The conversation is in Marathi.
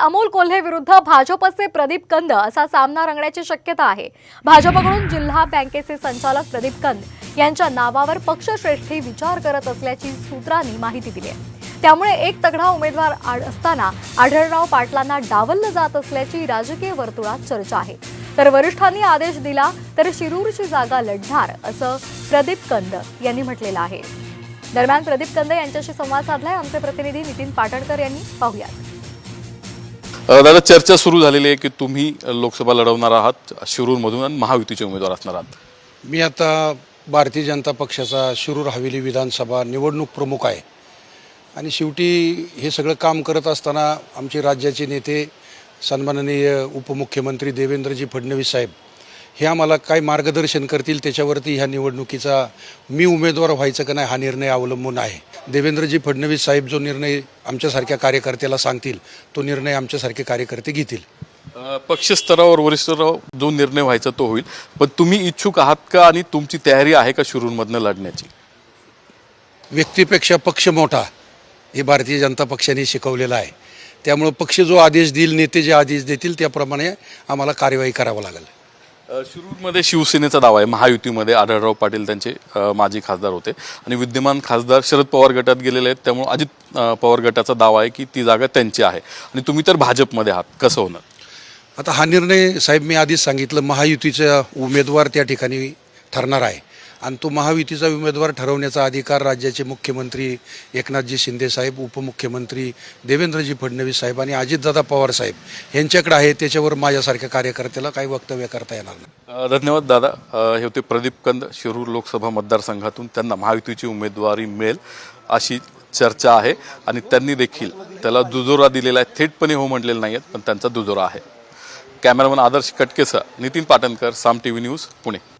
अमोल कोल्हे विरुद्ध भाजपचे प्रदीप कंद असा सामना रंगण्याची शक्यता आहे। भाजपकडून जिल्हा बँकेचे संचालक प्रदीप कंद यांच्या नावावर पक्षश्रेष्ठी विचार करत असल्याची सूत्रांनी माहिती दिली आहे। त्यामुळे एक तगडा उमेदवार असताना आढळराव पाटलांना डावललं जात असल्याची राजकीय वर्तुळात चर्चा आहे। तर वरिष्ठांनी आदेश दिला तर शिरूरची जागा लढणार असं प्रदीप कंद यांनी म्हटलेलं आहे। दरम्यान प्रदीप कंद यांच्याशी संवाद साधलाय आमचे प्रतिनिधी नितीन पाटणकर यांनी। पाहूयात। दादा, चर्चा सुरू झालेली आहे की तुम्ही लोकसभा लढवणार आहात शिरूरमधून आणि महायुतीचे उमेदवार असणार आहात। मी आता भारतीय जनता पक्षाचा शिरूर हवेली विधानसभा निवडणूक प्रमुख आहे आणि शेवटी हे सगळं काम करत असताना आमचे राज्याचे नेते सन्माननीय उपमुख्यमंत्री देवेंद्रजी फडणवीस साहेब हे आम्हाला काय मार्गदर्शन करतील त्याच्यावरती ह्या निवडणुकीचा मी उमेदवार व्हायचं का नाही हा निर्णय अवलंबून आहे। देवेंद्रजी फडणवीस साहेब जो निर्णय आमच्यासारख्या कार्यकर्त्याला सांगतील तो निर्णय आमच्यासारखे कार्यकर्ते घेतील। पक्ष स्तरावर वरिष्ठ स्तरावर जो निर्णय व्हायचा तो होईल, पण तुम्ही इच्छुक आहात का आणि तुमची तयारी आहे का शिरूरमधनं लढण्याची? व्यक्तीपेक्षा पक्ष मोठा हे भारतीय जनता पक्षाने शिकवलेलं आहे। त्यामुळे पक्ष जो आदेश देईल, नेते जे आदेश देतील त्याप्रमाणे आम्हाला कार्यवाही करावं लागेल। शिरूरमध्ये शिवसेनेचा दावा आहे, महायुतीमध्ये आढळराव पाटील त्यांचे माजी खासदार होते आणि विद्यमान खासदार शरद पवार गटात गेलेले आहेत, त्यामुळे अजित पवार गटाचा दावा आहे की ती जागा त्यांची आहे आणि तुम्ही तर भाजपमध्ये आहात, कसं होणार? आता हा निर्णय साहेब मी आधीच सांगितलं, महायुतीचा उमेदवार त्या ठिकाणी ठरणार आहे आणि तो महायुतीचा उमेदवार ठरवण्याचा अधिकार राज्याचे मुख्यमंत्री एकनाथजी शिंदे साहेब, उपमुख्यमंत्री देवेंद्रजी फडणवीस साहेब आणि अजितदादा पवार साहेब यांच्याकडे आहे। त्याच्यावर माझ्यासारख्या कार्यकर्त्याला काही वक्तव्य करता येणार नाही। धन्यवाद दादा। हे होते प्रदीप कंद, शिरूर लोकसभा मतदारसंघातून त्यांना महायुतीची उमेदवारी मिळेल अशी चर्चा आहे आणि त्यांनी देखील त्याला दुजोरा दिलेला आहे। थेटपणे हो म्हटलेलं नाही आहेत, पण त्यांचा दुजोरा आहे। कॅमेरामन आदर्श कटकेसह नितीन पाटणकर, साम टीव्ही न्यूज, पुणे।